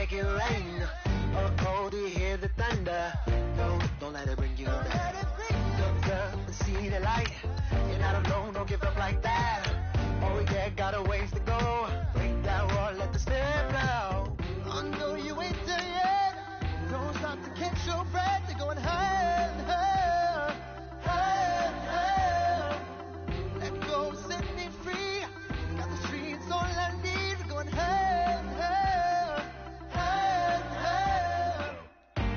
make it rain. Oh, do you hear the thunder? Don't let it bring you down. Look up and see the light. You're not alone, don't give up like that. Oh yeah, got a ways to go. Break that wall, let the spirit flow. I know you ain't there yet. Don't stop to catch your breath. They're going higher and higher, higher and higher. Let go, set me free. Got the streets all I need. We're going higher and higher, higher and higher.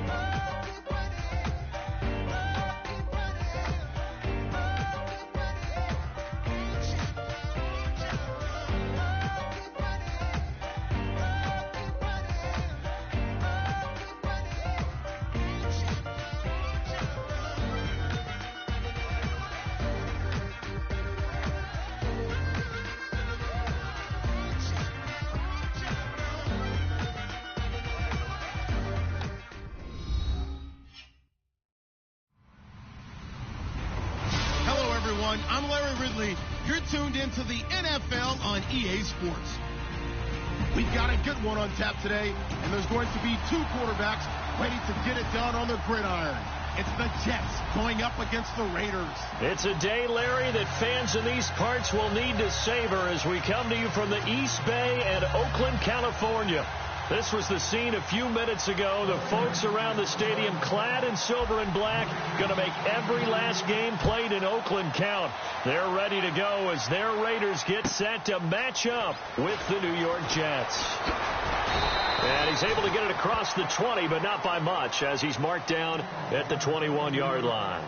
Oh, keep running, oh, keep running, oh, keep running. Hello, everyone. I'm Larry Ridley. You're tuned into the NFL on EA Sports. We've got a good one on tap today, and there's going to be two quarterbacks ready to get it done on the gridiron. It's the Jets going up against the Raiders. It's a day, Larry, that fans in these parts will need to savor as we come to you from the East Bay and Oakland, California. This was the scene a few minutes ago. The folks around the stadium clad in silver and black going to make every last game played in Oakland count. They're ready to go as their Raiders get set to match up with the New York Jets. And he's able to get it across the 20, but not by much, as he's marked down at the 21-yard line.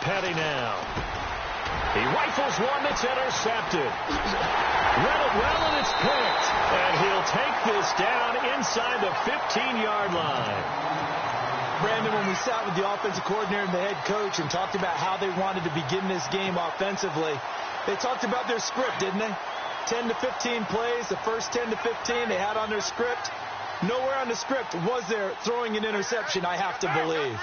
Petty now. He rifles one that's intercepted. Read it well, and it's picked. And he'll take this down inside the 15-yard line. Brandon, when we sat with the offensive coordinator and the head coach and talked about how they wanted to begin this game offensively, they talked about their script, didn't they? 10 to 15 plays, the first 10 to 15 they had on their script. Nowhere on the script was there throwing an interception, I have to believe.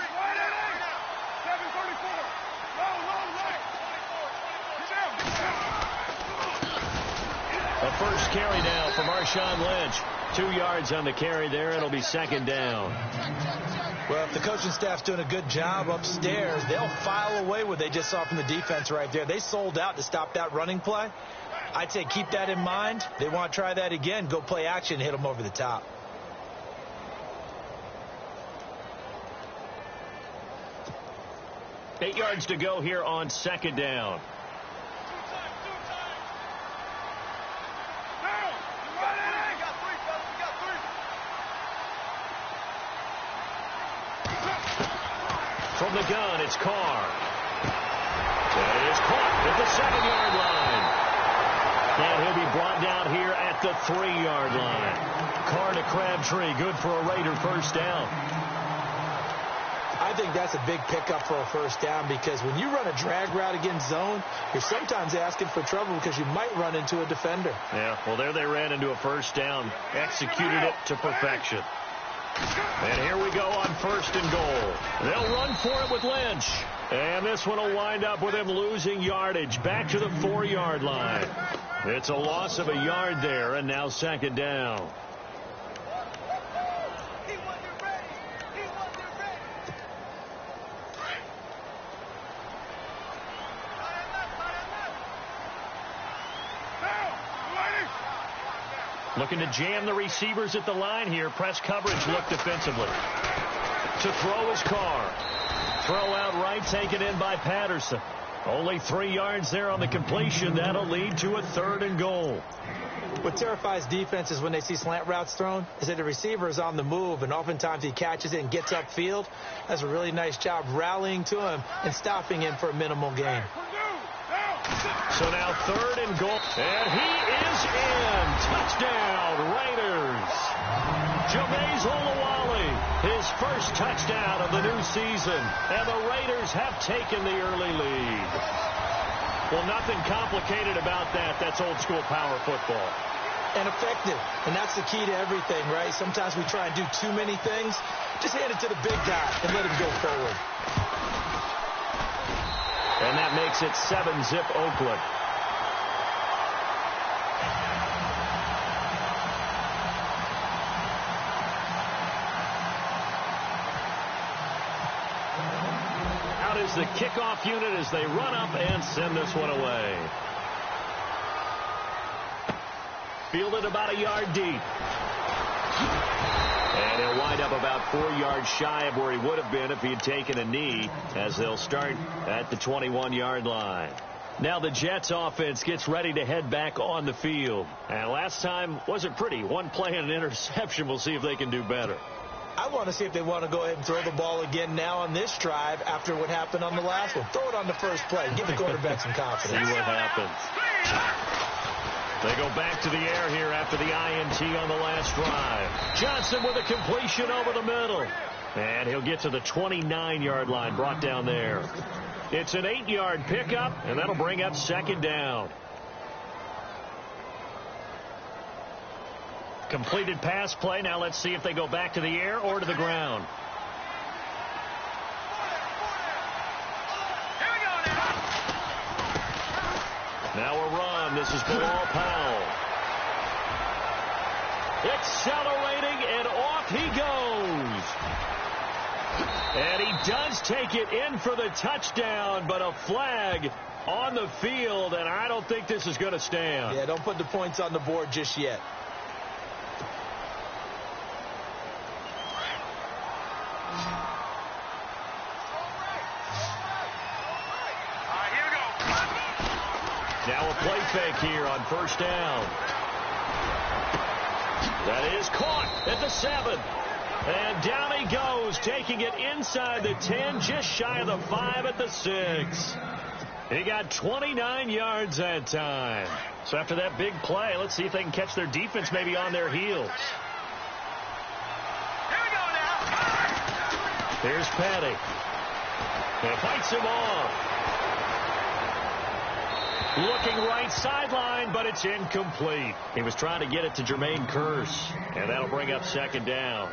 A first carry now for Marshawn Lynch. 2 yards on the carry there. It'll be second down. Well, if the coaching staff's doing a good job upstairs, they'll file away what they just saw from the defense right there. They sold out to stop that running play. I'd say keep that in mind. They want to try that again. Go play action, hit them over the top. Eight yards to go here on second down. From the gun, it's Carr. And it's caught at the 7-yard line. And he'll be brought down here at the 3-yard line. Carr to Crabtree, good for a Raider first down. I think that's a big pickup for a first down because when you run a drag route against zone, you're sometimes asking for trouble because you might run into a defender. Yeah, well, there they ran into a first down. Executed it to perfection. And here we go on first and goal. They'll run for it with Lynch. And this one will wind up with him losing yardage back to the 4-yard line. It's a loss of a yard there, and now second down. Looking to jam the receivers at the line here. Press coverage look defensively. To throw his Carr. Throw out right, taken in by Patterson. Only 3 yards there on the completion. That'll lead to a 3rd and goal. What terrifies defenses when they see slant routes thrown is that the receiver is on the move, and oftentimes he catches it and gets upfield. That's a really nice job rallying to him and stopping him for a minimal gain. So now 3rd and goal. And he is in. Touchdown, Raiders. Jameis Olawale, his first touchdown of the new season. And the Raiders have taken the early lead. Well, nothing complicated about that. That's old-school power football. And effective. And that's the key to everything, right? Sometimes we try and do too many things. Just hand it to the big guy and let him go forward. And that makes it 7-zip Oakland. Out is the kickoff unit as they run up and send this one away. Fielded about a yard deep. And he'll wind up about 4 yards shy of where he would have been if he had taken a knee, as they'll start at the 21-yard line. Now the Jets offense gets ready to head back on the field. And last time wasn't pretty. One play and an interception. We'll see if they can do better. I want to see if they want to go ahead and throw the ball again now on this drive after what happened on the last one. Throw it on the first play. Give the quarterback some confidence. See what happens. They go back to the air here after the INT on the last drive. Johnson with a completion over the middle. And he'll get to the 29-yard line, brought down there. It's an 8-yard pickup, and that'll bring up second down. Completed pass play. Now let's see if they go back to the air or to the ground. Now a run. This is Bilal Powell. Accelerating, and off he goes. And he does take it in for the touchdown, but a flag on the field, and I don't think this is going to stand. Yeah, don't put the points on the board just yet. Now a play fake here on first down. That is caught at the 7. And down he goes, taking it inside the 10, just shy of the 5 at the 6. He got 29 yards that time. So after that big play, let's see if they can catch their defense maybe on their heels. Here we go now. Here's Petty. And fights him off. Looking right sideline, but it's incomplete. He was trying to get it to Jermaine Kearse, and that'll bring up second down.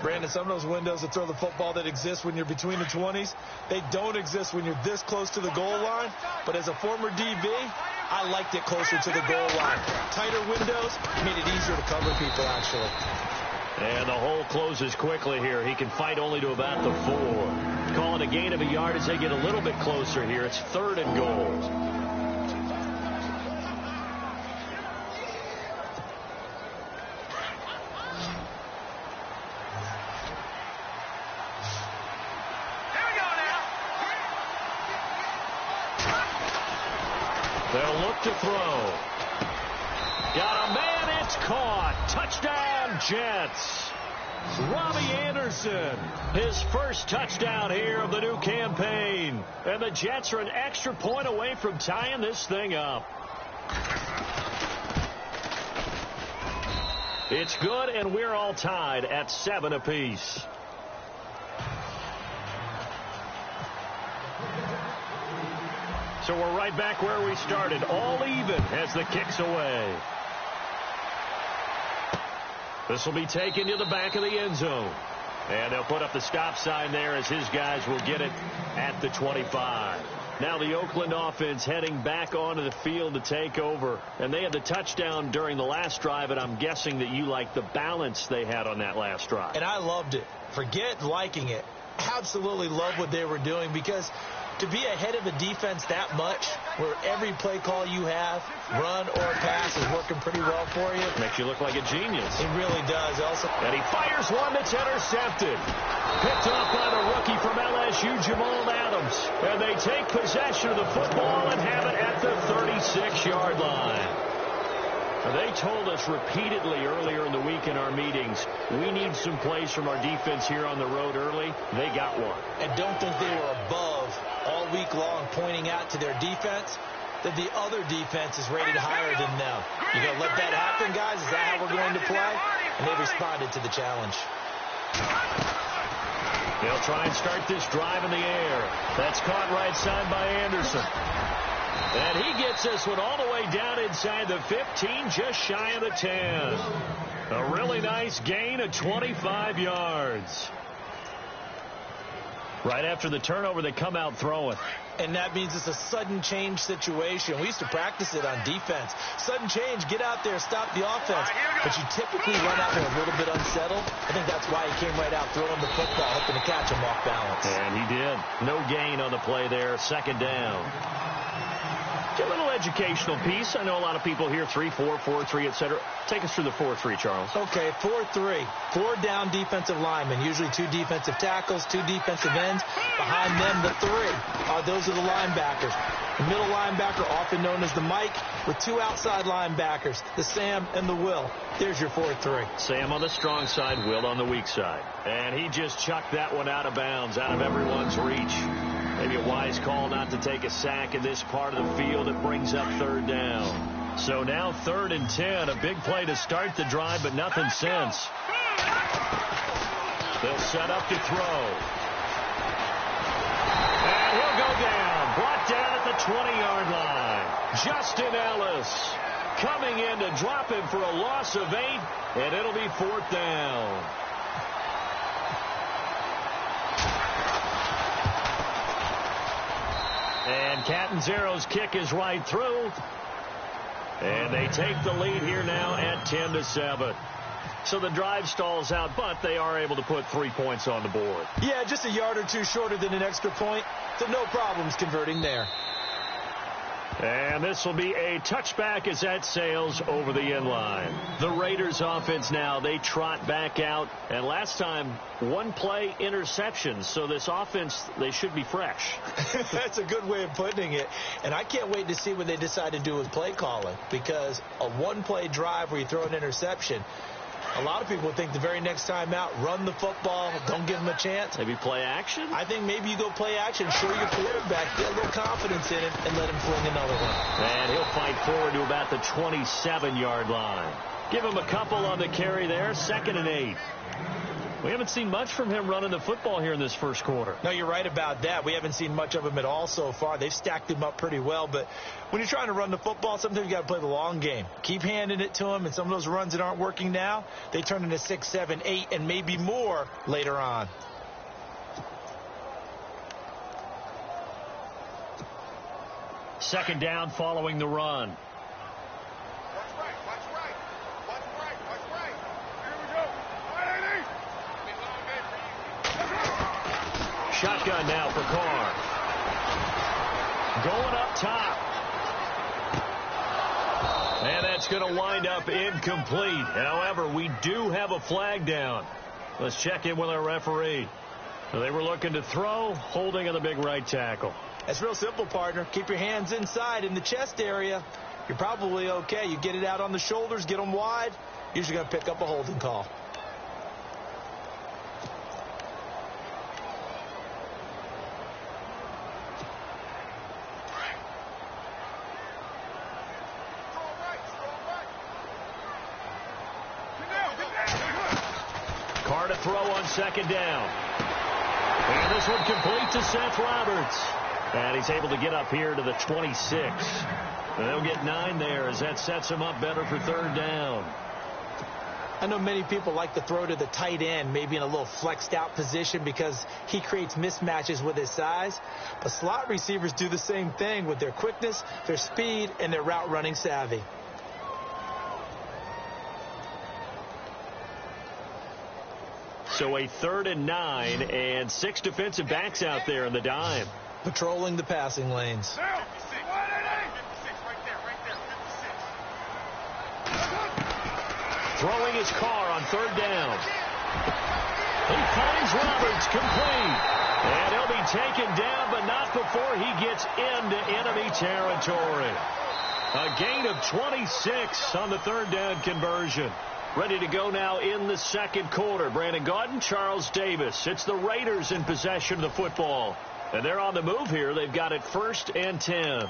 Brandon, some of those windows to throw the football that exist when you're between the 20s, they don't exist when you're this close to the goal line. But as a former DB, I liked it closer to the goal line. Tighter windows made it easier to cover people, actually. And the hole closes quickly here. He can fight only to about the 4. Calling a gain of a yard as they get a little bit closer here. It's 3rd and goal. They'll look to throw. Got a man, it's caught. Touchdown, Jets. Robbie Anderson, his first touchdown here of the new campaign. And the Jets are an extra point away from tying this thing up. It's good, and we're all tied at 7 apiece. So we're right back where we started, all even as the kick's away. This will be taken to the back of the end zone. And they'll put up the stop sign there as his guys will get it at the 25. Now the Oakland offense heading back onto the field to take over. And they had the touchdown during the last drive, and I'm guessing that you like the balance they had on that last drive. And I loved it. Forget liking it. Absolutely love what they were doing, because to be ahead of a defense that much, where every play call you have, run or pass, is working pretty well for you. Makes you look like a genius. It really does. Also, and he fires one that's intercepted. Picked off by the rookie from LSU, Jamal Adams. And they take possession of the football and have it at the 36-yard line. They told us repeatedly earlier in the week in our meetings, we need some plays from our defense here on the road early. They got one. And don't think they were above all week long pointing out to their defense that the other defense is rated higher than them. You going to let that happen, guys? Is that how we're going to play? and they responded to the challenge. They'll try and start this drive in the air. That's caught right side by Anderson. And he gets this one all the way down inside the 15, just shy of the 10. A really nice gain of 25 yards. Right after the turnover, they come out throwing. And that means it's a sudden change situation. We used to practice it on defense. Sudden change, get out there, stop the offense. But you typically run out there a little bit unsettled. I think that's why he came right out throwing the football, hoping to catch him off balance. And he did. No gain on the play there. Second down. Get a little educational piece. I know a lot of people hear 3-4, 4-3, etc. Take us through the 4-3, Charles. Okay, 4-3. 4 down defensive linemen, usually 2 defensive tackles, 2 defensive ends. Behind them, the 3. Those are the linebackers. The middle linebacker, often known as the Mike, with 2 outside linebackers, the Sam and the Will. There's your 4-3. Sam on the strong side, Will on the weak side. And he just chucked that one out of bounds, out of everyone's reach. Maybe a wise call not to take a sack in this part of the field. It brings up third down. So now 3rd and 10. A big play to start the drive, but nothing since. They'll set up to throw. And he'll go down. Brought down at the 20-yard line. Justin Ellis coming in to drop him for a loss of 8, and it'll be 4th down. And Catanzaro's kick is right through. And they take the lead here now at 10-7. So the drive stalls out, but they are able to put 3 points on the board. Yeah, just a yard or 2 shorter than an extra point. So no problems converting there. And this will be a touchback as that sails over the end line. The Raiders offense now, they trot back out. And last time, 1 play interception. So this offense, they should be fresh. That's a good way of putting it. And I can't wait to see what they decide to do with play calling. Because a 1-play drive where you throw an interception, a lot of people think the very next time out, run the football, don't give them a chance. Maybe play action? I think maybe you go play action, show your quarterback, get a little confidence in it, and let him fling another one. And he'll fight forward to about the 27-yard line. Give him a couple on the carry there, 2nd and 8. We haven't seen much from him running the football here in this first quarter. No, you're right about that. We haven't seen much of him at all so far. They've stacked him up pretty well. But when you're trying to run the football, sometimes you got to play the long game. Keep handing it to him, and some of those runs that aren't working now, they turn into 6, 7, 8, and maybe more later on. Second down following the run. Shotgun now for Carr. Going up top. And that's going to wind up incomplete. However, we do have a flag down. Let's check in with our referee. They were looking to throw, holding on the big right tackle. That's real simple, partner. Keep your hands inside in the chest area. You're probably okay. You get it out on the shoulders, get them wide. Usually going to pick up a holding call. Carr to throw on second down. And this one complete to Seth Roberts. And he's able to get up here to the 26. And they'll get 9 there as that sets him up better for third down. I know many people like to throw to the tight end, maybe in a little flexed out position because he creates mismatches with his size. But slot receivers do the same thing with their quickness, their speed, and their route running savvy. So a 3rd and 9 and 6 defensive backs out there in the dime. Patrolling the passing lanes. Throwing his Carr on third down. He finds Roberts complete. And he'll be taken down, but not before he gets into enemy territory. A gain of 26 on the third down conversion. Ready to go now in the second quarter. Brandon Gaudin, Charles Davis. It's the Raiders in possession of the football. And they're on the move here. They've got it 1st and 10.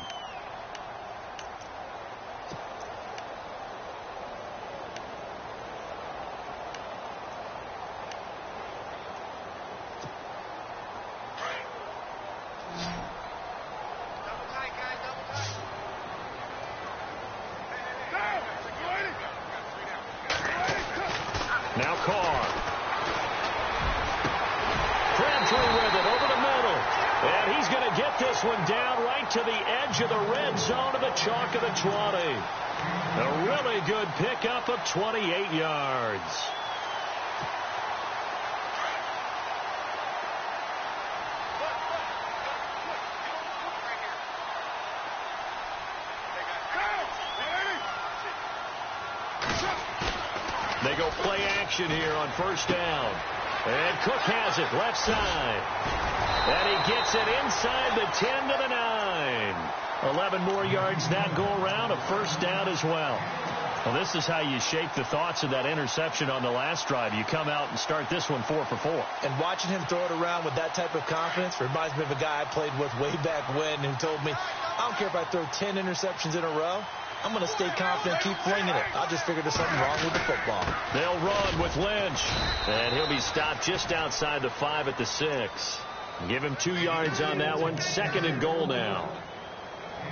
Carr. Crabtree with it over the middle. And he's going to get this one down right to the edge of the red zone of the chalk of the 20. A really good pickup of 28 yards. They go play action here on first down. And Cook has it left side. And he gets it inside the 10 to the 9. 11 more yards that go around. A first down as well. Well, this is how you shake the thoughts of that interception on the last drive. You come out and start this one 4 for 4. And watching him throw it around with that type of confidence reminds me of a guy I played with way back when who told me, I don't care if I throw 10 interceptions in a row. I'm going to stay confident, keep flinging it. I just figured there's something wrong with the football. They'll run with Lynch. And he'll be stopped just outside the 5 at the 6. Give him 2 yards on that one. 2nd and goal now.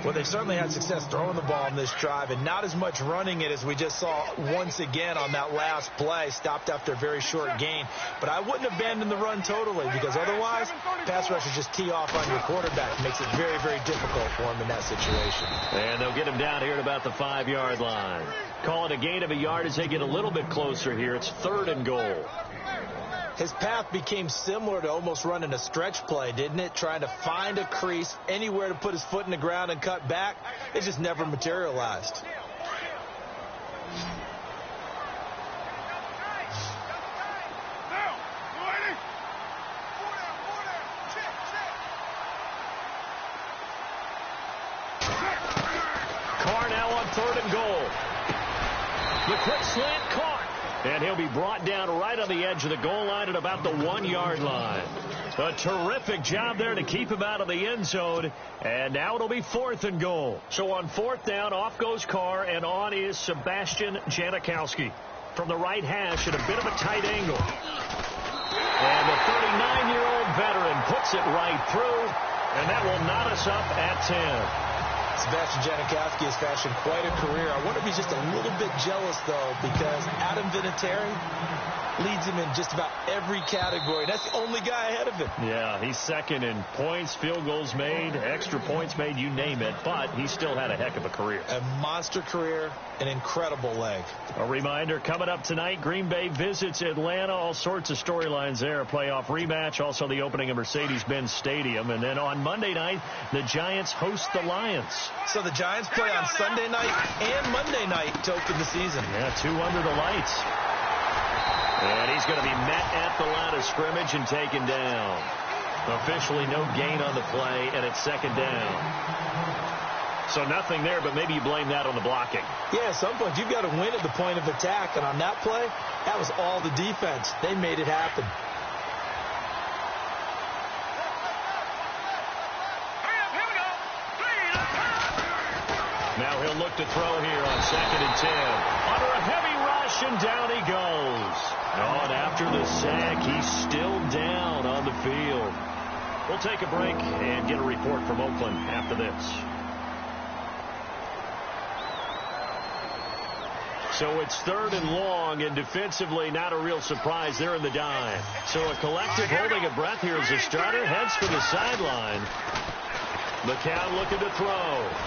Well, they've certainly had success throwing the ball in this drive, and not as much running it as we just saw once again on that last play, stopped after a very short gain. But I wouldn't abandon the run totally, because otherwise, pass rushers just tee off on your quarterback. It makes it very, very difficult for him in that situation. And they'll get him down here at about the 5-yard line. Call it a gain of a yard as they get a little bit closer here. It's 3rd and goal. His path became similar to almost running a stretch play, didn't it? Trying to find a crease, anywhere to put his foot in the ground and cut back. It just never materialized. Carr now on 3rd and goal. The quick slant caught. And he'll be brought down right on the edge of the goal line at about the 1-yard line. A terrific job there to keep him out of the end zone. And now it'll be 4th and goal. So on 4th down, off goes Carr, and on is Sebastian Janikowski. From the right hash at a bit of a tight angle. And the 39-year-old veteran puts it right through. And that will knot us up at 10. Sebastian Janikowski has fashioned quite a career. I wonder if he's just a little bit jealous, though, because Adam Vinatieri leads him in just about every category. That's the only guy ahead of him. Yeah, he's 2nd in points, field goals made, extra points made, you name it. But he still had a heck of a career. A monster career, an incredible leg. A reminder, coming up tonight, Green Bay visits Atlanta. All sorts of storylines there. A playoff rematch, also the opening of Mercedes-Benz Stadium. And then on Monday night, the Giants host the Lions. So the Giants play on Sunday night and Monday night to open the season. Yeah, 2 under the lights. And he's going to be met at the line of scrimmage and taken down. Officially no gain on the play, and it's 2nd down. So nothing there, but maybe you blame that on the blocking. Yeah, at some point you've got to win at the point of attack, and on that play, that was all the defense. They made it happen. Now he'll look to throw here on 2nd and 10. Under a heavy rush, and down he goes. Oh, and after the sack, he's still down on the field. We'll take a break and get a report from Oakland after this. So it's 3rd and long, and defensively not a real surprise. They're in the dime. So a collective holding of breath here as the starter heads for the sideline. McCown looking to throw.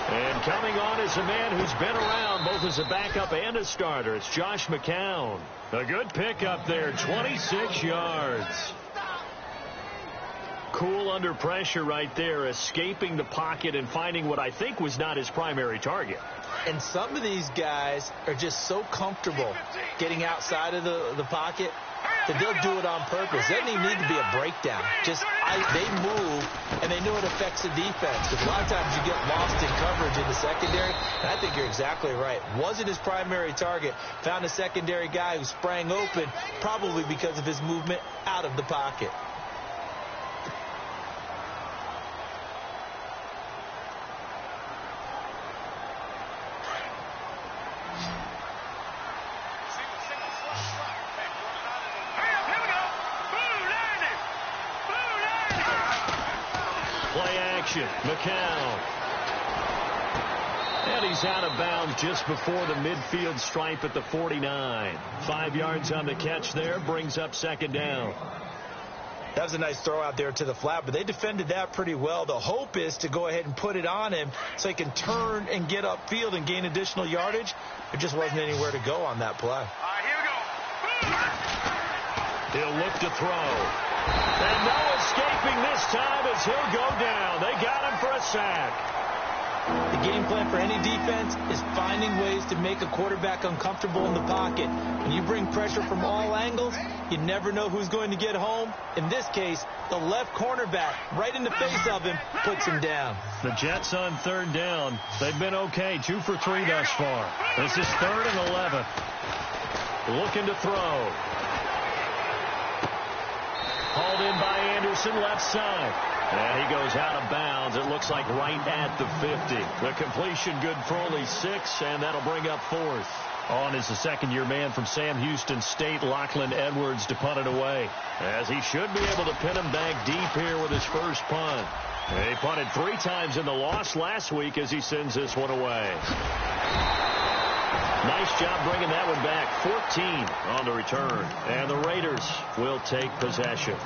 And coming on is a man who's been around both as a backup and a starter. It's Josh McCown. A good pickup there, 26 yards. Cool under pressure right there, escaping the pocket and finding what I think was not his primary target. And some of these guys are just so comfortable getting outside of the pocket that they'll do it on purpose. It doesn't even need to be a breakdown. Just they move, and they know it affects the defense. Because a lot of times you get lost in coverage in the secondary, and I think you're exactly right. Wasn't his primary target. Found a secondary guy who sprang open, probably because of his movement out of the pocket. McCown. And he's out of bounds just before the midfield stripe at the 49. 5 yards on the catch there, brings up second down. That was a nice throw out there to the flat, but they defended that pretty well. The hope is to go ahead and put it on him so he can turn and get upfield and gain additional yardage. There just wasn't anywhere to go on that play. Here we go. He'll look to throw. And no escaping this time as he'll go down. They got him for a sack. The game plan for any defense is finding ways to make a quarterback uncomfortable in the pocket. When you bring pressure from all angles, you never know who's going to get home. In this case, the left cornerback, right in the face of him, puts him down. The Jets on third down. They've been okay, 2 for 3 thus far. This is 3rd and 11. Looking to throw. Hauled in by Anderson, left side. And he goes out of bounds. It looks like right at the 50. The completion good for only 6, and that'll bring up 4th. On is the second-year man from Sam Houston State, Lachlan Edwards, to punt it away. As he should be able to pin him back deep here with his first punt. He punted 3 times in the loss last week as he sends this one away. Nice job bringing that one back. 14 on the return. And the Raiders will take possession.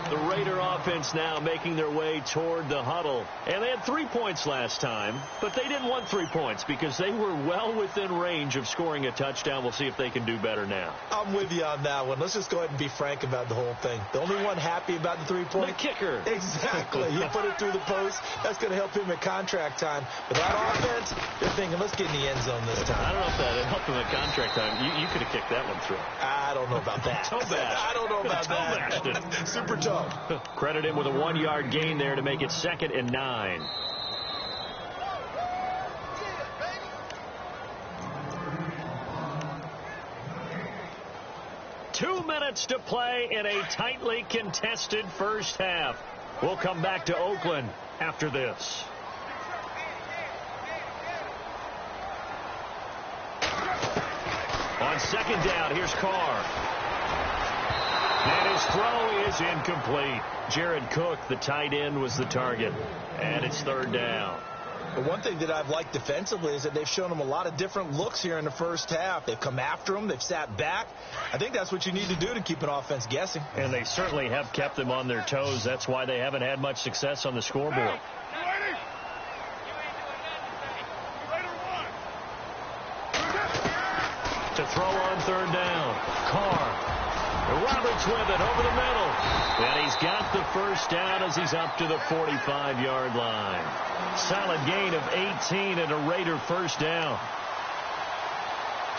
The Raider offense now making their way toward the huddle. And they had 3 points last time, but they didn't want 3 points because they were well within range of scoring a touchdown. We'll see if they can do better now. I'm with you on that one. Let's just go ahead and be frank about the whole thing. The only one happy about the 3-point? The kicker. Exactly. He put it through the post. That's going to help him at contract time. But that offense, they're thinking, let's get in the end zone this time. I don't know if that helped him at contract time. You could have kicked that one through. I don't know about that. Toe bash. I don't know about that. Super toe. Credit him with a 1-yard gain there to make it 2nd and 9. Two minutes to play in a tightly contested first half. We'll come back to Oakland after this. On second down, here's Carr. And his throw is incomplete. Jared Cook, the tight end, was the target. And it's 3rd down. The one thing that I've liked defensively is that they've shown him a lot of different looks here in the first half. They've come after him. They've sat back. I think that's what you need to do to keep an offense guessing. And they certainly have kept them on their toes. That's why they haven't had much success on the scoreboard. To throw on 3rd down. Carr. Roberts with it over the middle. And he's got the first down as he's up to the 45-yard line. Solid gain of 18 and a Raider first down.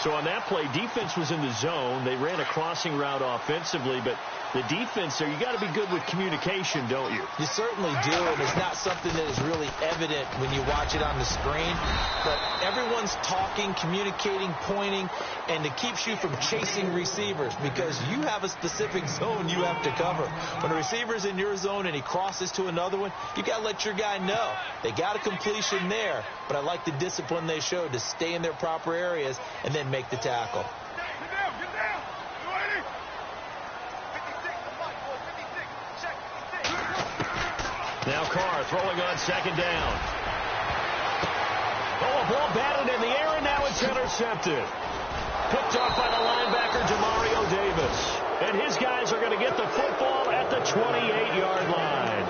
So on that play, defense was in the zone. They ran a crossing route offensively, but the defense there, you got to be good with communication, don't you? You certainly do, and it's not something that is really evident when you watch it on the screen. But everyone's talking, communicating, pointing, and it keeps you from chasing receivers because you have a specific zone you have to cover. When a receiver's in your zone and he crosses to another one, you got to let your guy know. They got a completion there, but I like the discipline they showed to stay in their proper areas and then make the tackle. Now Carr throwing on second down. Oh, a ball batted in the air, and now it's intercepted. Picked off by the linebacker, Demario Davis. And his guys are going to get the football at the 28-yard line.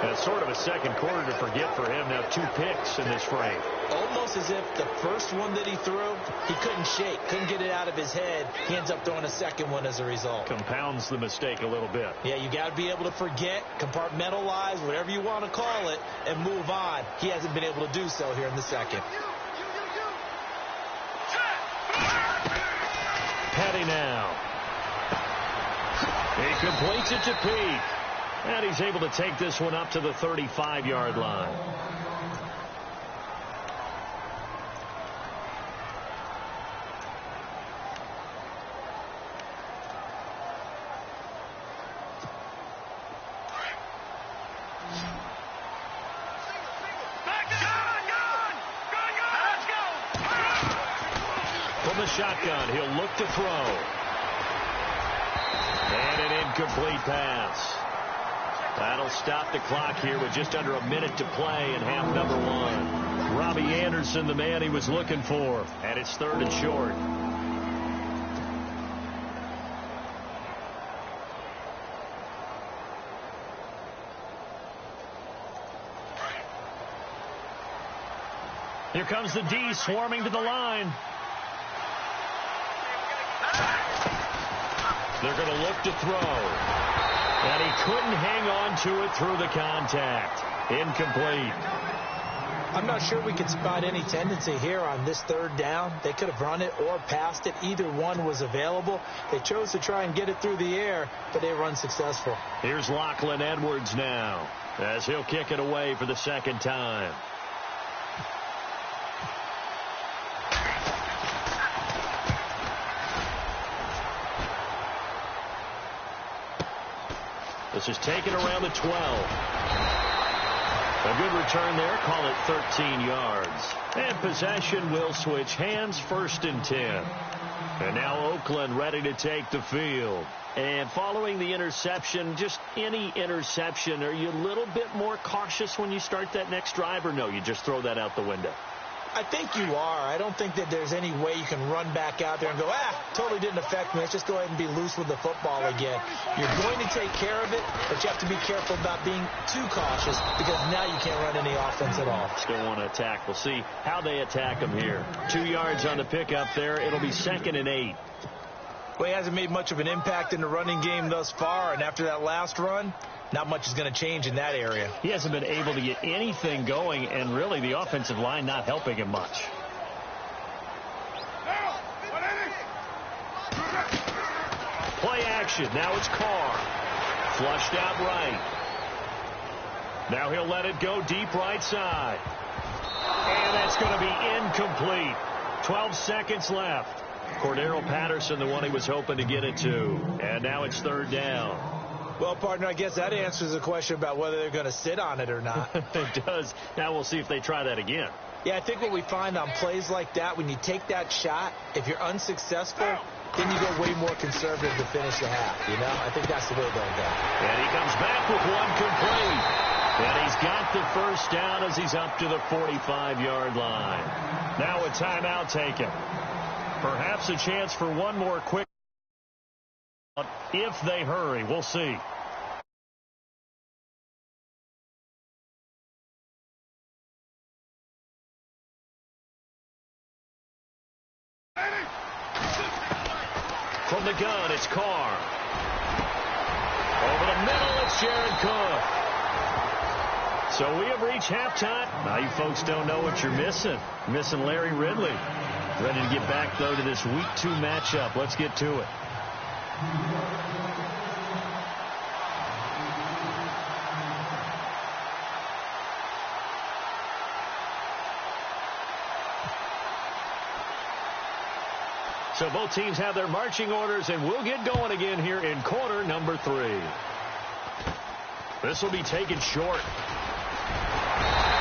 And it's sort of a second quarter to forget for him. Now 2 picks in this frame. Almost as if the first one that he threw, he couldn't shake, couldn't get it out of his head. He ends up throwing a second one as a result. Compounds the mistake a little bit. Yeah, you got to be able to forget, compartmentalize, whatever you want to call it, and move on. He hasn't been able to do so here in the second. Petty now. He completes it to Pete. And he's able to take this one up to the 35-yard line. From the shotgun, he'll look to throw. And an incomplete pass. That'll stop the clock here with just under a minute to play in half number 1. Robbie Anderson, the man he was looking for. And it's 3rd and short. Here comes the D swarming to the line. They're going to look to throw. And he couldn't hang on to it through the contact. Incomplete. I'm not sure we can spot any tendency here on this 3rd down. They could have run it or passed it. Either one was available. They chose to try and get it through the air, but they were unsuccessful. Here's Lachlan Edwards now as he'll kick it away for the 2nd time. This is taken around the 12. A good return there. Call it 13 yards. And possession will switch hands. 1st and 10. And now Oakland ready to take the field. And following the interception, just any interception, are you a little bit more cautious when you start that next drive, or no, you just throw that out the window? I think you are. I don't think that there's any way you can run back out there and go, totally didn't affect me. Let's just go ahead and be loose with the football again. You're going to take care of it, but you have to be careful about being too cautious because now you can't run any offense at all. Still want to attack. We'll see how they attack them here. 2 yards on the pickup there. It'll be 2nd and 8. Well, he hasn't made much of an impact in the running game thus far, and after that last run, not much is going to change in that area. He hasn't been able to get anything going, and really the offensive line not helping him much. Play action. Now it's Carr. Flushed out right. Now he'll let it go deep right side. And that's going to be incomplete. 12 seconds left. Cordero Patterson, the one he was hoping to get it to. And now it's 3rd down. Well, partner, I guess that answers the question about whether they're going to sit on it or not. It does. Now we'll see if they try that again. Yeah, I think what we find on plays like that, when you take that shot, if you're unsuccessful, then you go way more conservative to finish the half, you know? I think that's the way they'll go. And he comes back with one complete. And he's got the 1st down as he's up to the 45-yard line. Now a timeout taken. Perhaps a chance for one more quick if they hurry. We'll see. From the gun, it's Carr. Over the middle, it's Jared Cook. So we have reached halftime. Now you folks don't know what you're missing. Missing Larry Ridley. Ready to get back, though, to this Week 2 matchup. Let's get to it. So both teams have their marching orders, and we'll get going again here in quarter number 3. This will be taken short.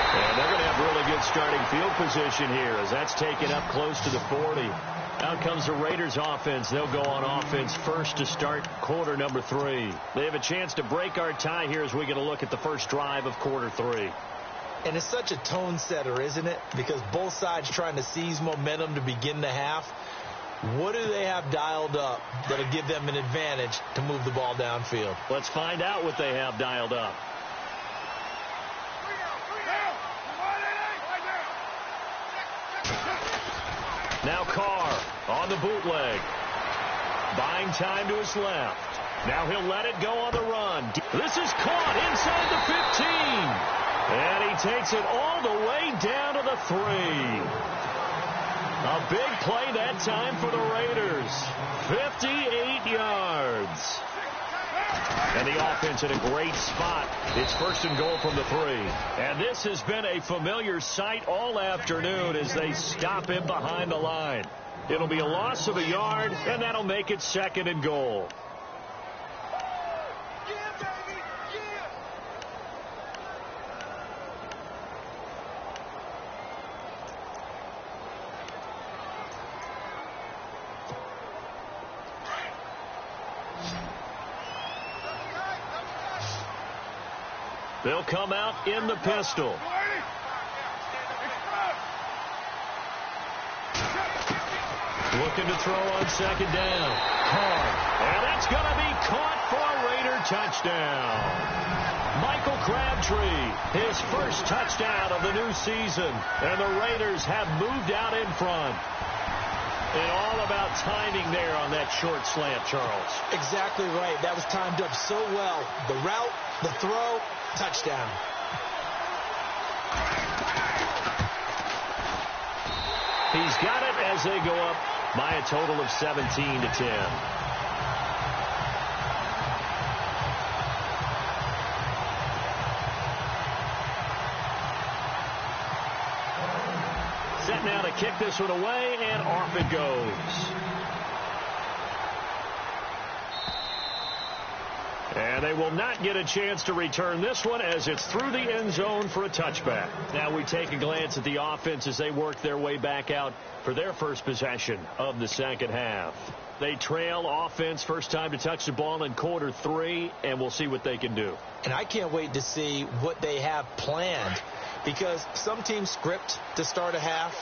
And they're going to have really good starting field position here as that's taken up close to the 40. Out comes the Raiders offense. They'll go on offense first to start quarter number 3. They have a chance to break our tie here as we get a look at the first drive of quarter 3. And it's such a tone setter, isn't it? Because both sides trying to seize momentum to begin the half. What do they have dialed up that'll give them an advantage to move the ball downfield? Let's find out what they have dialed up. Now Carr on the bootleg. Buying time to his left. Now he'll let it go on the run. This is caught inside the 15. And he takes it all the way down to the 3. A big play that time for the Raiders. 58 yards. And the offense in a great spot. It's 1st and goal from the 3. And this has been a familiar sight all afternoon as they stop him behind the line. It'll be a loss of a yard, and that'll make it 2nd and goal. They'll come out in the pistol. Looking to throw on second down. Hard. And that's going to be caught for a Raider touchdown. Michael Crabtree, his first touchdown of the new season. And the Raiders have moved out in front. And all about timing there on that short slant, Charles. Exactly right. That was timed up so well. The route, the throw, touchdown. He's got it as they go up by a total of 17-10. Set now to kick this one away, and off it goes. And they will not get a chance to return this one as it's through the end zone for a touchback. Now we take a glance at the offense as they work their way back out for their first possession of the second half. They trail offense first time to touch the ball in quarter 3, and we'll see what they can do. And I can't wait to see what they have planned, because some teams script to start a half.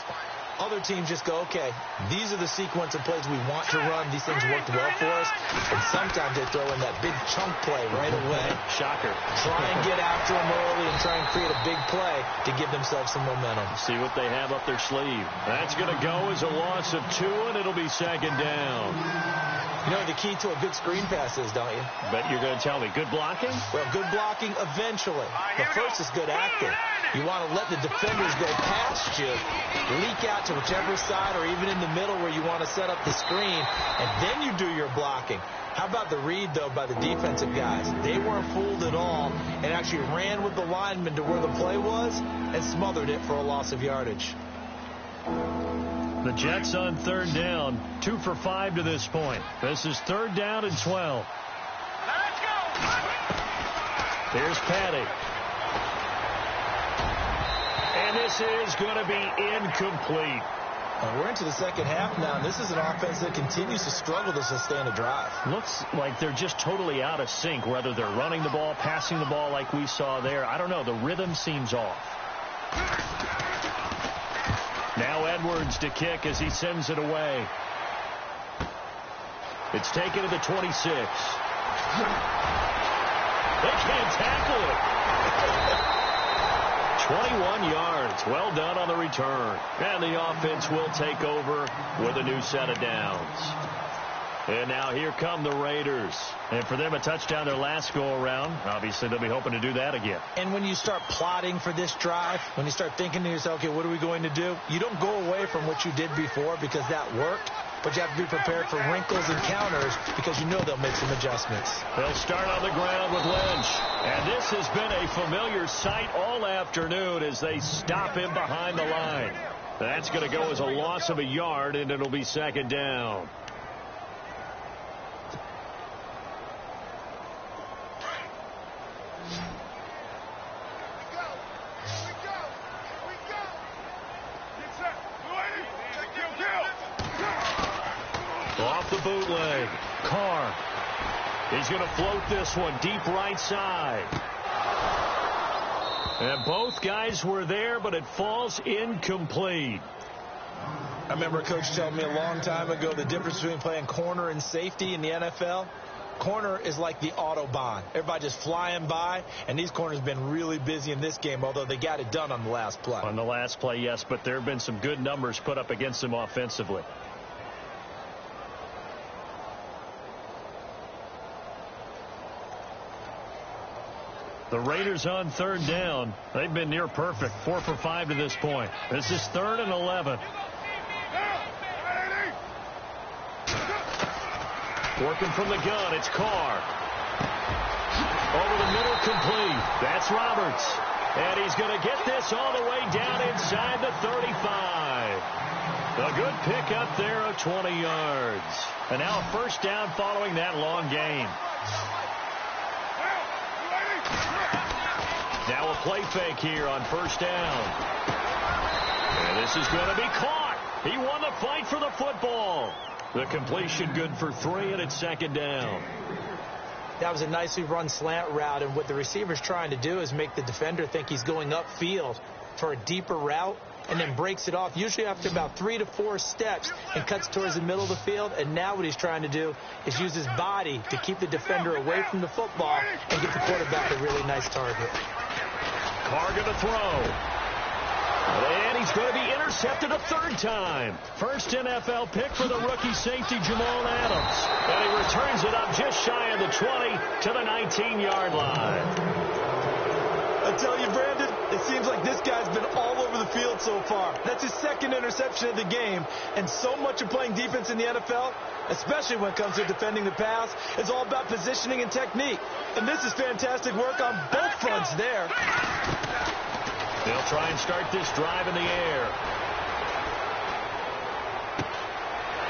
Other teams just go, okay, these are the sequence of plays we want to run. These things worked well for us. And sometimes they throw in that big chunk play right away. Shocker. Try and get after them early and try and create a big play to give themselves some momentum. See what they have up their sleeve. That's going to go as a loss of 2, and it'll be second down. You know the key to a good screen pass is, don't you? But you're going to tell me good blocking? Well, good blocking eventually. But first is good acting. You want to let the defenders go past you, leak out to whichever side or even in the middle where you want to set up the screen, and then you do your blocking. How about the read, though, by the defensive guys? They weren't fooled at all and actually ran with the lineman to where the play was and smothered it for a loss of yardage. The Jets on third down, 2 for 5 to this point. This is third down and 12. Let's go. Here's Patty. And this is going to be incomplete. We're into the second half now, and this is an offense that continues to struggle to sustain a drive. Looks like they're just totally out of sync, whether they're running the ball, passing the ball like we saw there. I don't know. The rhythm seems off. Now Edwards to kick as he sends it away. It's taken to the 26. They can't tackle it. 21 yards. Well done on the return. And the offense will take over with a new set of downs. And now here come the Raiders. And for them, a touchdown their last go-around. Obviously, they'll be hoping to do that again. And when you start plotting for this drive, when you start thinking to yourself, okay, what are we going to do? You don't go away from what you did before because that worked. But you have to be prepared for wrinkles and counters because you know they'll make some adjustments. They'll start on the ground with Lynch. And this has been a familiar sight all afternoon as they stop him behind the line. That's going to go as a loss of a yard, and it'll be second down. Off the bootleg. Carr. He's going to float this one deep right side. And both guys were there, but it falls incomplete. I remember a coach telling me a long time ago the difference between playing corner and safety in the NFL. Corner is like the Autobahn. Everybody just flying by, and these corners have been really busy in this game, although they got it done on the last play. On the last play, yes, but there have been some good numbers put up against them offensively. The Raiders on third down. They've been near perfect. 4 for 5 to this point. This is 3rd and 11. Working from the gun. It's Carr. Over the middle, complete. That's Roberts. And he's going to get this all the way down inside the 35. A good pickup there of 20 yards. And now a first down following that long gain. Now a play fake here on first down. And this is going to be caught. He won the fight for the football. The completion good for 3, and it's second down. That was a nicely run slant route, and what the receiver's trying to do is make the defender think he's going upfield for a deeper route, and then breaks it off, usually after about 3 to 4 steps, and cuts towards the middle of the field. And now what he's trying to do is use his body to keep the defender away from the football and get the quarterback a really nice target. Carr going to throw. And he's going to be intercepted a third time. First NFL pick for the rookie safety Jamal Adams. And he returns it up just shy of the 20 to the 19-yard line. I tell you, Brandon, it seems like this guy's been all over the field so far. That's his second interception of the game. And so much of playing defense in the NFL, especially when it comes to defending the pass, is all about positioning and technique. And this is fantastic work on both fronts there. They'll try and start this drive in the air.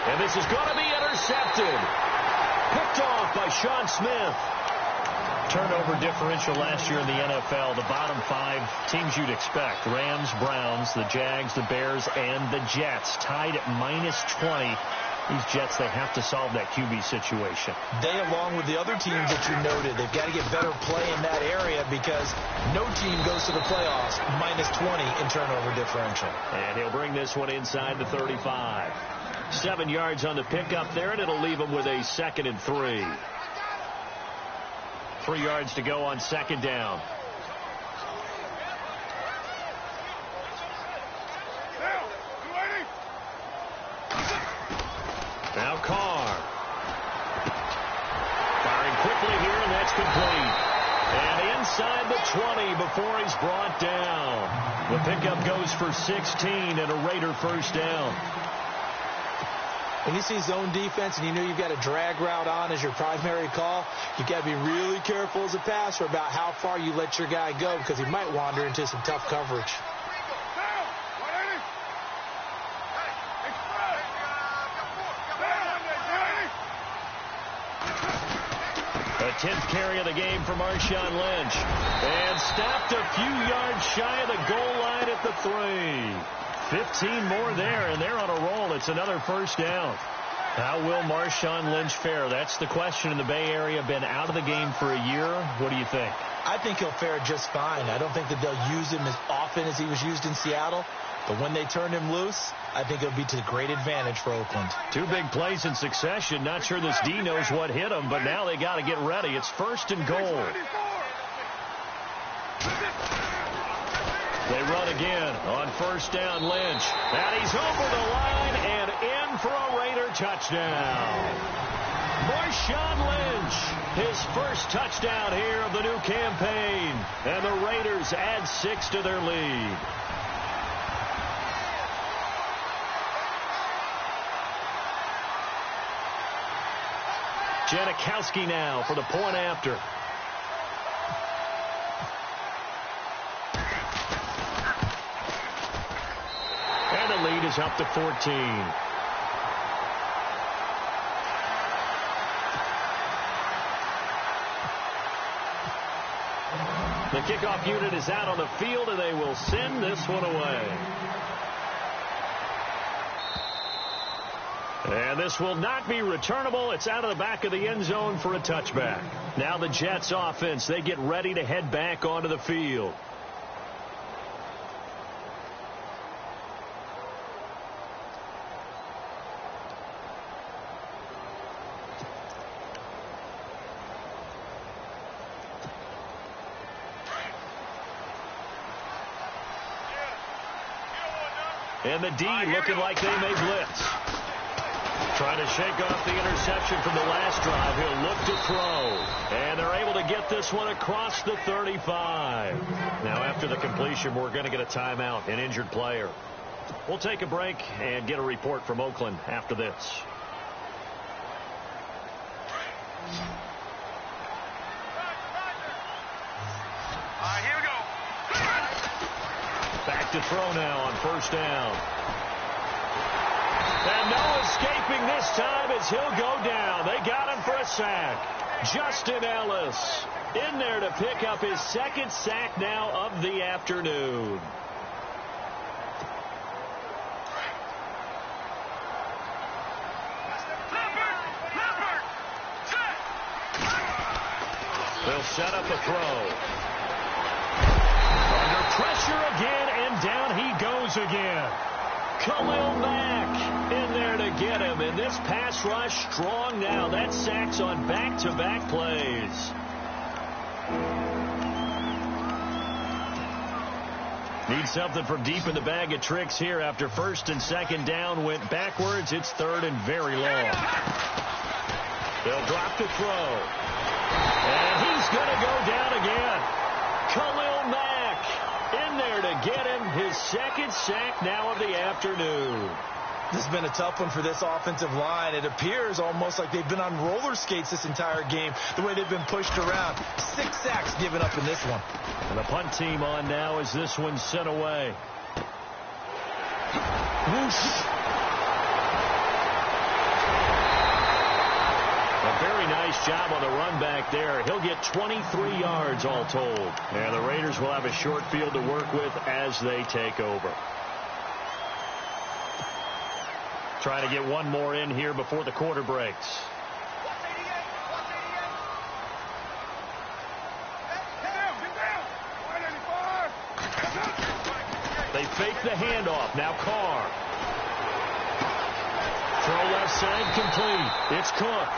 And this is going to be intercepted. Picked off by Sean Smith. Turnover differential last year in the NFL, the bottom 5 teams you'd expect. Rams, Browns, the Jags, the Bears, and the Jets. Tied at -20. These Jets, they have to solve that QB situation. They, along with the other teams that you noted, they've got to get better play in that area because no team goes to the playoffs -20 in turnover differential. And he'll bring this one inside the 35. 7 yards on the pickup there, and it'll leave him with a 2nd and 3. 3 yards to go on 2nd down. Now Carr. Firing quickly here, and that's complete. And inside the 20 before he's brought down. The pickup goes for 16 and a Raider first down. When you see zone defense and you know you've got a drag route on as your primary call, you've got to be really careful as a passer about how far you let your guy go because he might wander into some tough coverage. The 10th carry of the game for Marshawn Lynch. And stopped a few yards shy of the goal line at the 3. 15 more there, and they're on a roll. It's another first down. How will Marshawn Lynch fare? That's the question in the Bay Area. Been out of the game for a year. What do you think? I think he'll fare just fine. I don't think that they'll use him as often as he was used in Seattle. But when they turn him loose, I think it'll be to great advantage for Oakland. 2 big plays in succession. Not sure this D knows what hit him, but now they got to get ready. It's 1st and goal. They run again on 1st down, Lynch. And he's over the line and in for a Raider touchdown. Marshawn Lynch, his first touchdown here of the new campaign. And the Raiders add 6 to their lead. Janikowski now for the point after. And the lead is up to 14. The kickoff unit is out on the field, and they will send this one away. And this will not be returnable. It's out of the back of the end zone for a touchback. Now the Jets offense, they get ready to head back onto the field. And the D looking like they may blitz. Trying to shake off the interception from the last drive. He'll look to throw. And they're able to get this one across the 35. Now after the completion, we're going to get a timeout, an injured player. We'll take a break and get a report from Oakland after this. Here we go. Back to throw now on 1st down. And no escaping this time as he'll go down. They got him for a sack. Justin Ellis in there to pick up his 2nd sack now of the afternoon. They'll set up a throw. Under Pressure again, and down he goes again. Khalil Mack in there to get him. And this pass rush strong now. That's sacks on back-to-back plays. Need something from deep in the bag of tricks here after first and second down went backwards. It's third and very long. They'll drop the throw. And he's going to go down again. Khalil Mack in there to get him his second sack now of the afternoon. This has been a tough one for this offensive line. It appears almost like they've been on roller skates this entire game, the way they've been pushed around. 6 sacks given up in this one. And the punt team on now as this one's sent away. Whoosh. A very nice job on the run back there. He'll get 23 yards all told. And the Raiders will have a short field to work with as they take over. Trying to get one more in here before the quarter breaks. They fake the handoff. Now Carr. Throw left side complete. It's Cook.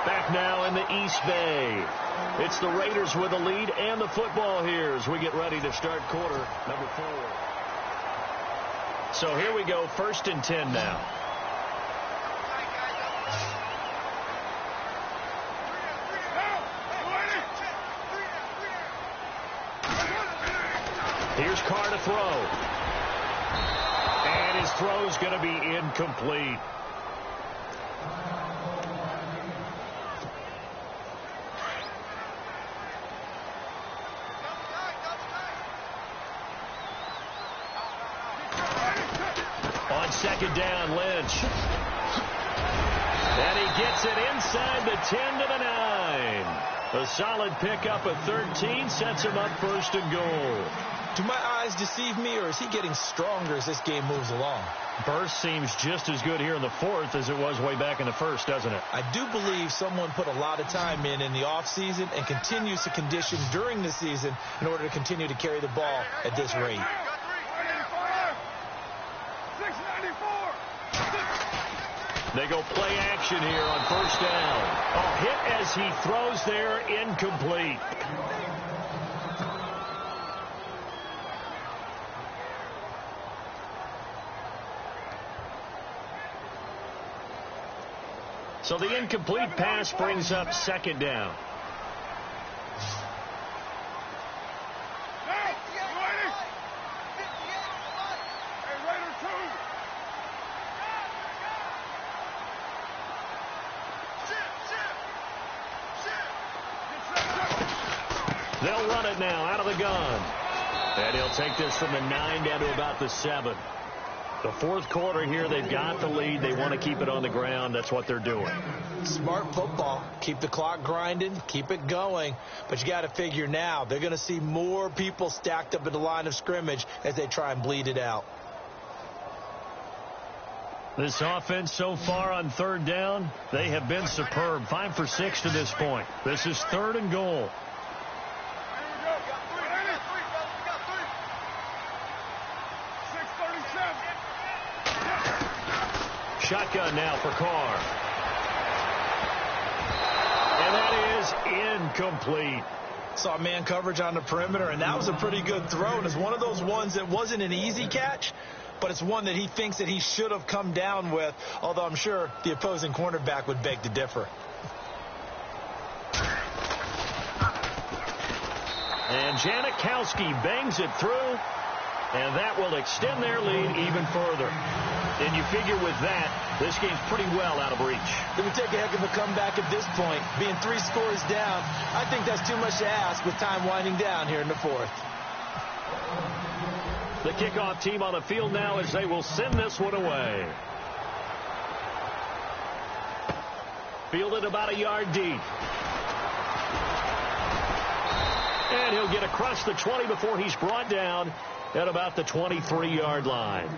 Back now in the East Bay. It's the Raiders with the lead and the football here as we get ready to start quarter number 4. So here we go, 1st and 10 now. Here's Carr to throw. And his throw's going to be incomplete. On second down, Lynch. And he gets it inside the 10 to the 9. A solid pickup of 13 sets him up 1st and goal. Do my eyes deceive me, or is he getting stronger as this game moves along? Burst seems just as good here in the 4th as it was way back in the 1st, doesn't it? I do believe someone put a lot of time in the offseason and continues to condition during the season in order to continue to carry the ball at this rate. They go play action here on 1st down. A hit as he throws there, incomplete. So the incomplete pass brings up 2nd down. They'll run it now out of the gun. And he'll take this from the 9 down to about the 7. The 4th quarter here, they've got the lead. They want to keep it on the ground. That's what they're doing. Smart football. Keep the clock grinding. Keep it going. But you got to figure now, they're going to see more people stacked up at the line of scrimmage as they try and bleed it out. This offense so far on 3rd down, they have been superb. 5 for 6 to this point. This is 3rd and goal. Shotgun now for Carr. And that is incomplete. Saw man coverage on the perimeter, and that was a pretty good throw. And it's one of those ones that wasn't an easy catch, but it's one that he thinks that he should have come down with, although I'm sure the opposing cornerback would beg to differ. And Janikowski bangs it through, and that will extend their lead even further. And you figure with that, this game's pretty well out of reach. It would take a heck of a comeback at this point. Being 3 scores down, I think that's too much to ask with time winding down here in the 4th. The kickoff team on the field now as they will send this one away. Fielded about a yard deep. And he'll get across the 20 before he's brought down at about the 23-yard line.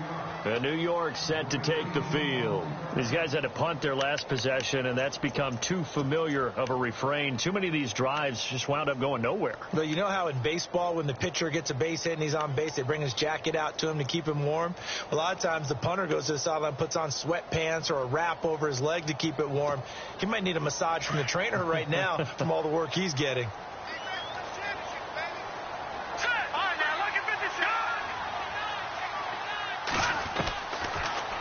And New York set to take the field. These guys had to punt their last possession, and that's become too familiar of a refrain. Too many of these drives just wound up going nowhere. Well, you know how in baseball when the pitcher gets a base hit and he's on base, they bring his jacket out to him to keep him warm? A lot of times the punter goes to the sideline, puts on sweatpants or a wrap over his leg to keep it warm. He might need a massage from the trainer right now from all the work he's getting.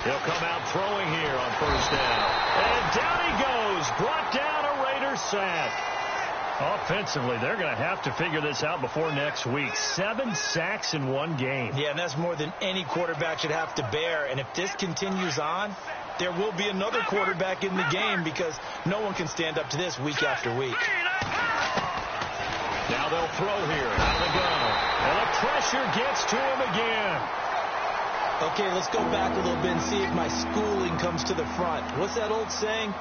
He'll come out throwing here on first down. And down he goes. Brought down a Raiders sack. Offensively, they're going to have to figure this out before next week. 7 sacks in one game. Yeah, and that's more than any quarterback should have to bear. And if this continues on, there will be another quarterback in the game because no one can stand up to this week after week. Now they'll throw here out of the gun. And the pressure gets to him again. Okay, let's go back a little bit and see if my schooling comes to the front. What's that old saying?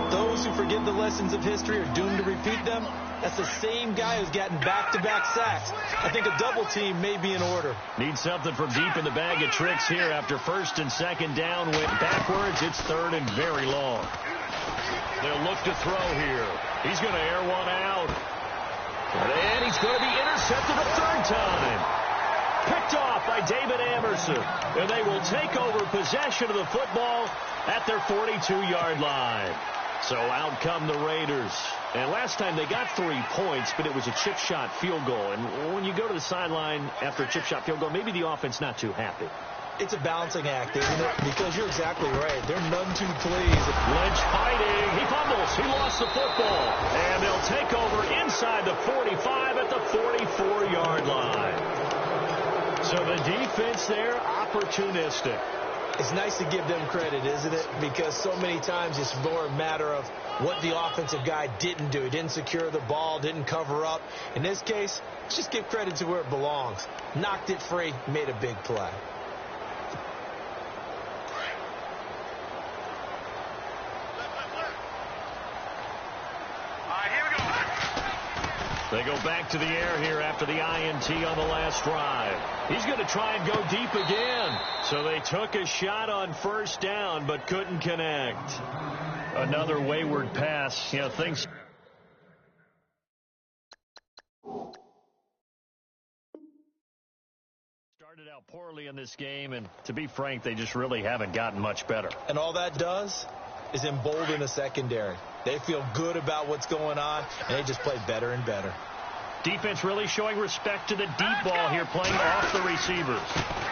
Those who forget the lessons of history are doomed to repeat them. That's the same guy who's gotten back-to-back sacks. I think a double team may be in order. Need something from deep in the bag of tricks here after first and second down went backwards. It's third and very long. They'll look to throw here. He's going to air one out. And he's going to be intercepted a third time. Picked off by David Amerson. And they will take over possession of the football at their 42-yard line. So out come the Raiders. And last time they got 3 points, but it was a chip shot field goal. And when you go to the sideline after a chip shot field goal, maybe the offense not too happy. It's a balancing act, isn't it? Because you're exactly right. They're none too pleased. Lynch fighting. He fumbles. He lost the football. And they'll take over inside the 45 at the 44-yard line. So the defense there, opportunistic. It's nice to give them credit, isn't it? Because so many times it's more a matter of what the offensive guy didn't do. He didn't secure the ball, didn't cover up. In this case, just give credit to where it belongs. Knocked it free, made a big play. They go back to the air here after the INT on the last drive. He's going to try and go deep again. So they took a shot on first down but couldn't connect. Another wayward pass. You know, things... started out poorly in this game, and to be frank, they just really haven't gotten much better. And all that does is embolden the secondary. They feel good about what's going on, and they just play better and better. Defense really showing respect to the deep ball here, playing off the receivers.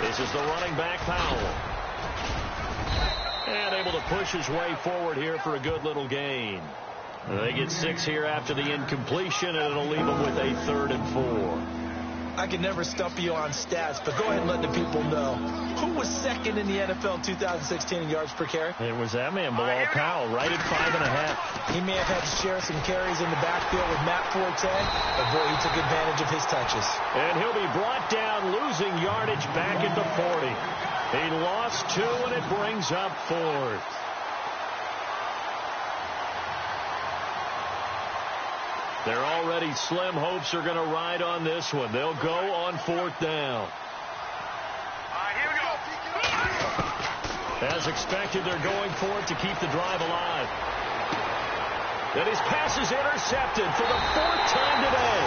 This is the running back, Powell. And able to push his way forward here for a good little gain. They get 6 here after the incompletion, and it'll leave them with a 3rd and 4. I can never stump you on stats, but go ahead and let the people know. Who was second in the NFL 2016 in yards per carry? It was that man, Bilal Powell, right at 5.5. He may have had to share some carries in the backfield with Matt Forte, but boy, he took advantage of his touches. And he'll be brought down, losing yardage back at the 40. He lost 2, and it brings up 4th. Their already slim hopes are going to ride on this one. They'll go on 4th down. Here we go. As expected, they're going for it to keep the drive alive. And his pass is intercepted for the 4th time today.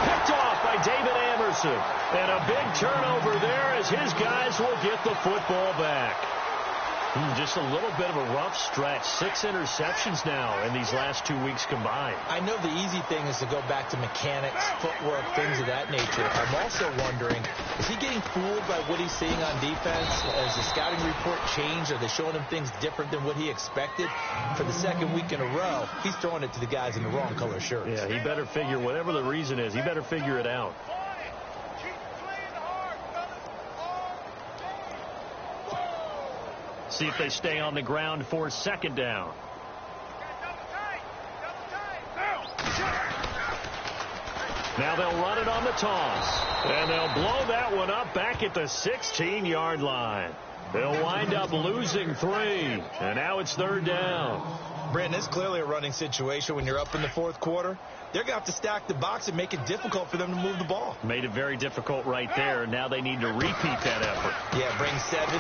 Picked off by David Amerson. And a big turnover there as his guys will get the football back. Just a little bit of a rough stretch. 6 interceptions now in these last 2 weeks combined. I know the easy thing is to go back to mechanics, footwork, things of that nature. I'm also wondering, is he getting fooled by what he's seeing on defense? Has the scouting report changed? Are they showing him things different than what he expected? For the 2nd week in a row, he's throwing it to the guys in the wrong color shirts. Yeah, he better figure, whatever the reason is, he better figure it out. See if they stay on the ground for 2nd down. Now they'll run it on the toss. And they'll blow that one up back at the 16-yard line. They'll wind up losing 3. And now it's 3rd down. Brandon, it's clearly a running situation when you're up in the fourth quarter. They're going to have to stack the box and make it difficult for them to move the ball. Made it very difficult right there. Now they need to repeat that effort. Yeah, bring 7, 8,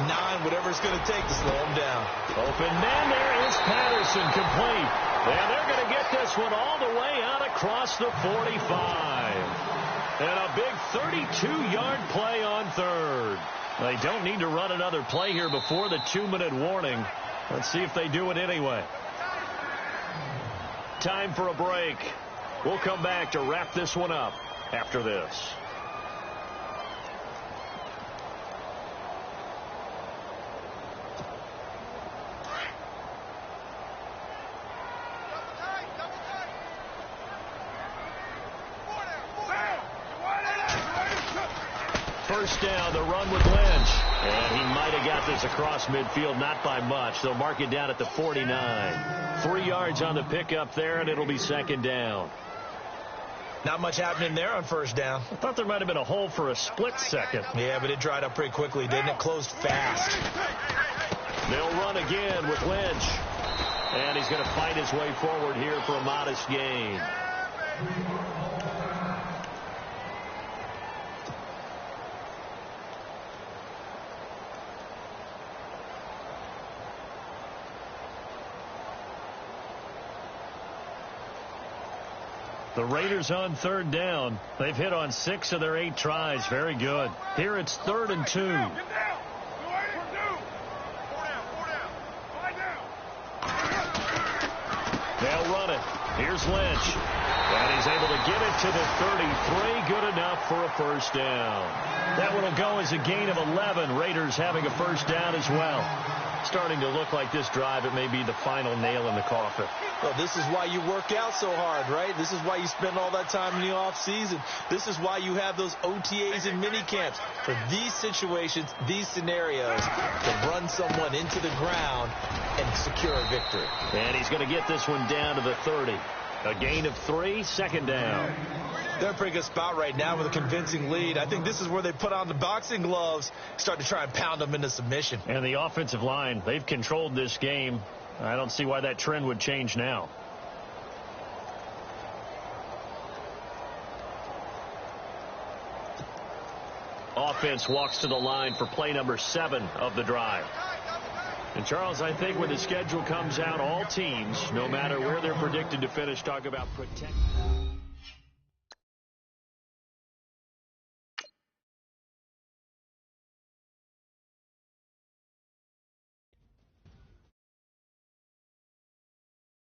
9, whatever it's going to take to slow them down. Open man, there is Patterson, complete. And they're going to get this one all the way out across the 45. And a big 32-yard play on third. They don't need to run another play here before the 2-minute warning. Let's see if they do it anyway. Time for a break. We'll come back to wrap this one up after this. First down, the run with Lynch. And he might have got this across midfield, not by much. They'll mark it down at the 49. 3 yards on the pickup there, and it'll be second down. Not much happening there on first down. I thought there might have been a hole for a split second. Yeah, but it dried up pretty quickly, didn't it? Closed fast. They'll run again with Lynch. And he's going to fight his way forward here for a modest gain. The Raiders on third down. They've hit on 6 of their 8 tries. Very good. Here it's 3rd and 2. They'll run it. Here's Lynch. And he's able to get it to the 33. Good enough for a first down. That one will go as a gain of 11. Raiders having a first down as well. Starting to look like this drive, it may be the final nail in the coffin. Well, this is why you work out so hard, right? This is why you spend all that time in the offseason. This is why you have those OTAs and mini camps. For these situations, these scenarios, to run someone into the ground and secure a victory. And he's going to get this one down to the 30. A gain of 3, second down. They're in a pretty good spot right now with a convincing lead. I think this is where they put on the boxing gloves, start to try and pound them into submission. And the offensive line, they've controlled this game. I don't see why that trend would change now. Offense walks to the line for play number 7 of the drive. And, Charles, I think when the schedule comes out, all teams, no matter where they're predicted to finish, talk about protect.